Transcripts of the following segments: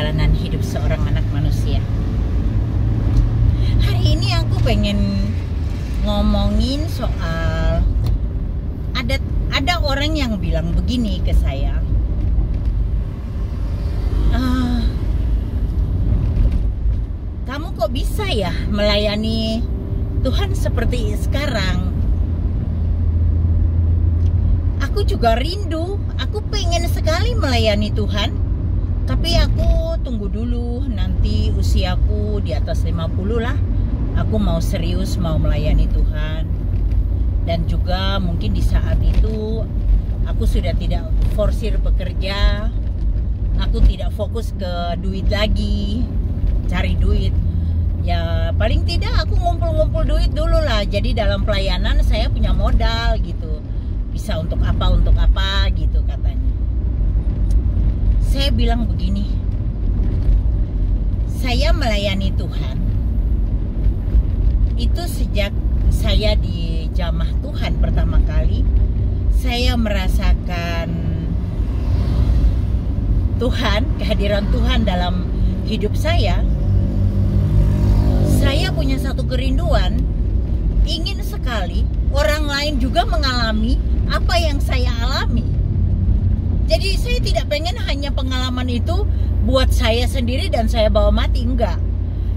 perjalanan hidup seorang anak manusia. Hari ini aku pengen ngomongin soal ada orang yang bilang begini ke saya. Kamu kok bisa ya melayani Tuhan seperti sekarang? Aku juga rindu, aku pengen sekali melayani Tuhan. Tapi aku tunggu dulu, nanti usiaku di atas 50 lah. Aku mau serius, mau melayani Tuhan. Dan juga mungkin di saat itu aku sudah tidak forsir bekerja. Aku tidak fokus ke duit lagi, cari duit. Ya paling tidak aku ngumpul-ngumpul duit dulu lah. Jadi dalam pelayanan saya punya modal gitu. Bisa untuk apa gitu katanya. Saya bilang begini, saya melayani Tuhan itu sejak saya di Jamah Tuhan pertama kali. Saya merasakan Tuhan, kehadiran Tuhan dalam hidup saya. Saya punya satu kerinduan, ingin sekali orang lain juga mengalami apa yang saya alami. Jadi saya tidak pengen hanya pengalaman itu buat saya sendiri dan saya bawa mati, enggak.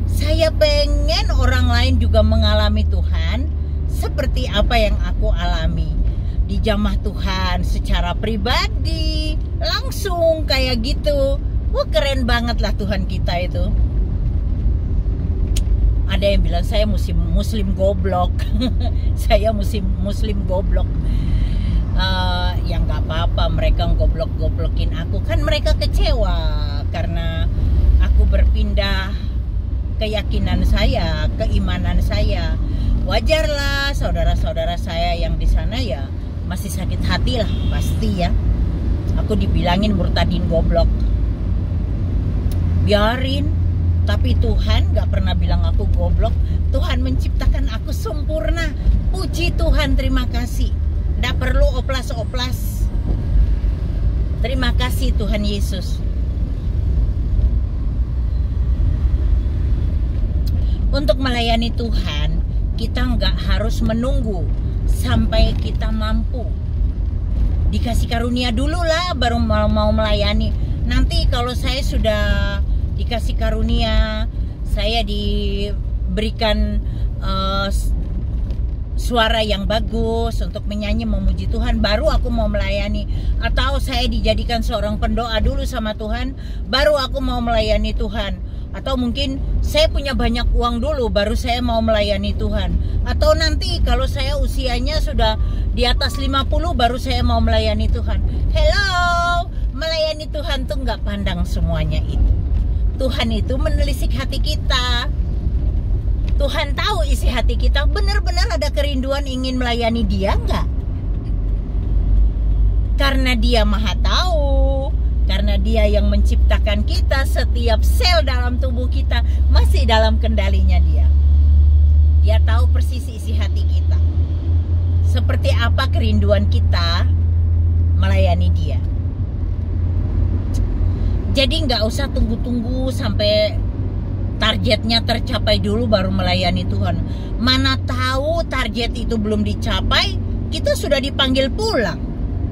Saya pengen orang lain juga mengalami Tuhan seperti apa yang aku alami di Jamah Tuhan secara pribadi, langsung kayak gitu. Wah, keren banget lah Tuhan kita itu. Ada yang bilang saya muslim goblok. Saya muslim goblok. Ya nggak apa-apa, mereka goblok-goblokin aku, kan mereka kecewa karena aku berpindah keyakinan saya, keimanan saya. Wajarlah saudara-saudara saya yang di sana ya masih sakit hati lah, pasti ya. Aku dibilangin murtadin goblok. Biarin, tapi Tuhan nggak pernah bilang aku goblok. Tuhan menciptakan aku sempurna. Puji Tuhan, terima kasih. Nggak perlu oplas-oplas. Terima kasih Tuhan Yesus. Untuk melayani Tuhan, kita nggak harus menunggu sampai kita mampu. Dikasih karunia dulu lah baru mau melayani. Nanti kalau saya sudah dikasih karunia, saya diberikan suara yang bagus untuk menyanyi memuji Tuhan, baru aku mau melayani. Atau saya dijadikan seorang pendoa dulu sama Tuhan, baru aku mau melayani Tuhan. Atau mungkin saya punya banyak uang dulu, baru saya mau melayani Tuhan. Atau nanti kalau saya usianya sudah di atas 50, baru saya mau melayani Tuhan. Hello, melayani Tuhan tuh nggak pandang semuanya itu. Tuhan itu menelisik hati kita. Tuhan tahu isi hati kita, benar-benar ada kerinduan ingin melayani Dia enggak? Karena Dia Maha Tahu, karena Dia yang menciptakan kita, setiap sel dalam tubuh kita masih dalam kendalinya Dia. Dia tahu persis isi hati kita. Seperti apa kerinduan kita melayani Dia. Jadi nggak usah tunggu-tunggu sampai targetnya tercapai dulu baru melayani Tuhan. Mana tahu target itu belum dicapai, kita sudah dipanggil pulang.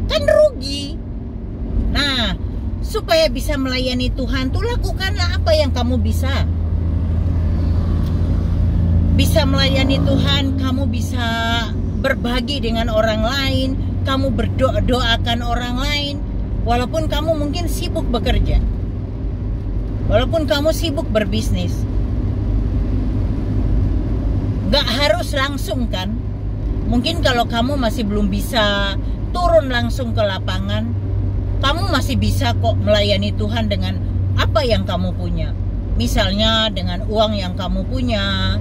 Kan rugi. Nah, supaya bisa melayani Tuhan tuh lakukanlah apa yang kamu bisa. Bisa melayani Tuhan, kamu bisa berbagi dengan orang lain, kamu berdoakan orang lain, walaupun kamu mungkin sibuk bekerja. Walaupun kamu sibuk berbisnis, gak harus langsung kan. Mungkin kalau kamu masih belum bisa turun langsung ke lapangan, kamu masih bisa kok melayani Tuhan dengan apa yang kamu punya. Misalnya dengan uang yang kamu punya.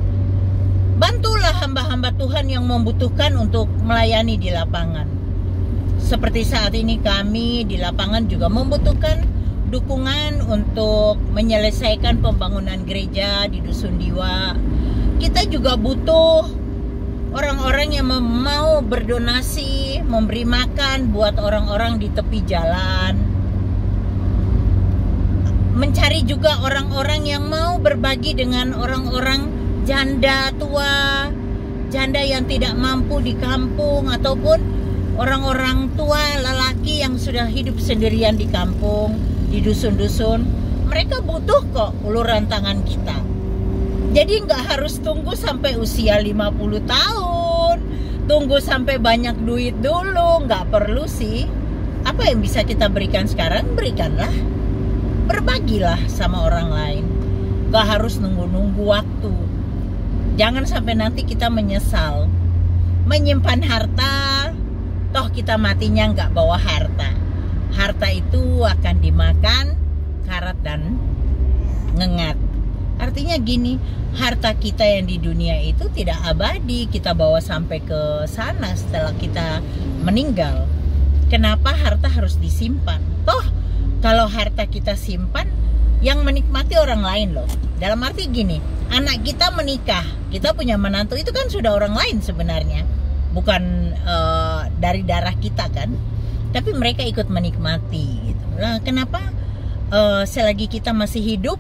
Bantulah hamba-hamba Tuhan yang membutuhkan untuk melayani di lapangan. Seperti saat ini kami di lapangan juga membutuhkan dukungan untuk menyelesaikan pembangunan gereja di Dusun Diwa. Kita juga butuh orang-orang yang mau berdonasi, memberi makan buat orang-orang di tepi jalan. mencari juga orang-orang yang mau berbagi dengan orang-orang janda tua, janda yang tidak mampu di kampung, ataupun orang-orang tua lelaki yang sudah hidup sendirian di kampung, di dusun-dusun. Mereka butuh kok uluran tangan kita. Jadi nggak harus tunggu sampai usia 50 tahun, tunggu sampai banyak duit dulu, nggak perlu sih. Apa yang bisa kita berikan sekarang, berikanlah. Berbagilah sama orang lain. Nggak harus nunggu-nunggu waktu. Jangan sampai nanti kita menyesal menyimpan harta, toh kita matinya nggak bawa harta. Harta itu akan dimakan karat dan ngengat. Artinya gini, harta kita yang di dunia itu tidak abadi, kita bawa sampai ke sana setelah kita meninggal. Kenapa harta harus disimpan? Toh kalau harta kita simpan, yang menikmati orang lain loh. Dalam arti gini, anak kita menikah, kita punya menantu, itu kan sudah orang lain sebenarnya, bukan dari darah kita kan, tapi mereka ikut menikmati gitu. Nah, kenapa selagi kita masih hidup,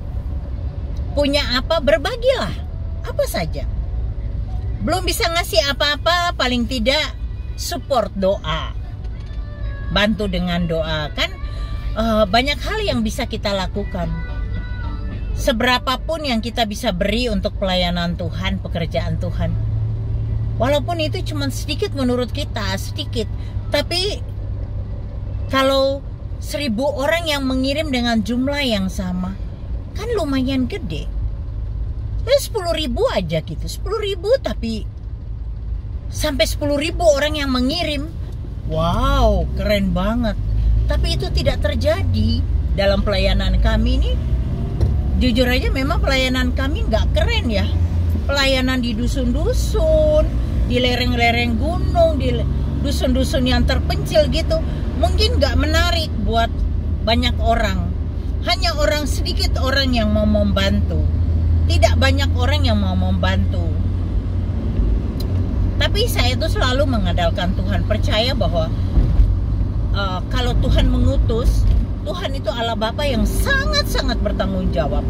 punya apa, berbagilah apa saja. Belum bisa ngasih apa-apa, paling tidak support doa, bantu dengan doa kan. Banyak hal yang bisa kita lakukan. Seberapapun yang kita bisa beri untuk pelayanan Tuhan, pekerjaan Tuhan, walaupun itu cuma sedikit menurut kita, sedikit, tapi kalau 1000 orang yang mengirim dengan jumlah yang sama, kan lumayan gede. 10.000 aja gitu, 10.000, tapi sampai 10.000 orang yang mengirim. Wow, keren banget. Tapi itu tidak terjadi dalam pelayanan kami ini. Jujur aja memang pelayanan kami nggak keren ya. Pelayanan di dusun-dusun, di lereng-lereng gunung, di dusun-dusun yang terpencil gitu, mungkin nggak menarik buat banyak orang. Hanya sedikit orang yang mau membantu. Tidak banyak orang yang mau membantu. Tapi saya tuh selalu mengandalkan Tuhan, percaya bahwa kalau Tuhan mengutus, Tuhan itu Allah Bapa yang sangat-sangat bertanggung jawab.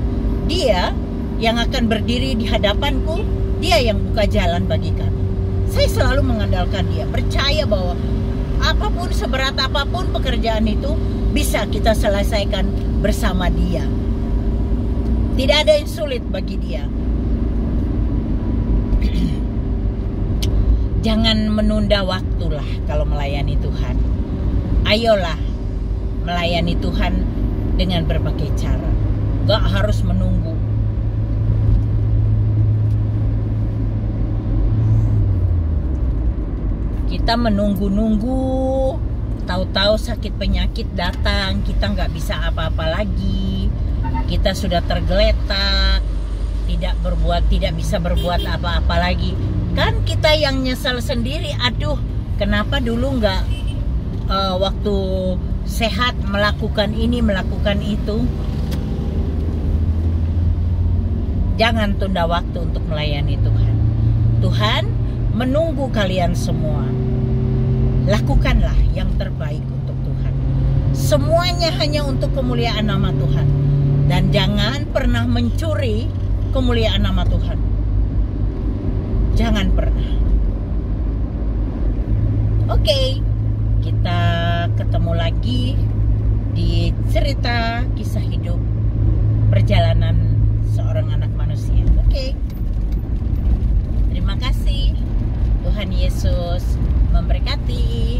Dia yang akan berdiri di hadapanku, Dia yang buka jalan bagi kami. Saya selalu mengandalkan Dia, percaya bahwa apapun, seberat apapun pekerjaan itu bisa kita selesaikan bersama Dia. Tidak ada yang sulit bagi Dia. Jangan menunda waktulah kalau melayani Tuhan. Ayolah melayani Tuhan dengan berbagai cara. Gak harus menunggu. Kita menunggu-nunggu, tahu-tahu sakit penyakit datang, kita nggak bisa apa-apa lagi. Kita sudah tergeletak, tidak bisa berbuat apa-apa lagi. Kan kita yang nyesal sendiri. Aduh, kenapa dulu nggak waktu sehat melakukan ini, melakukan itu. Jangan tunda waktu untuk melayani Tuhan. Tuhan menunggu kalian semua. Lakukanlah yang terbaik untuk Tuhan. Semuanya hanya untuk kemuliaan nama Tuhan. Dan jangan pernah mencuri kemuliaan nama Tuhan. Jangan pernah. Oke. Kita ketemu lagi di cerita kisah hidup perjalanan seorang anak manusia. Oke. Terima kasih. Tuhan Yesus memberkati.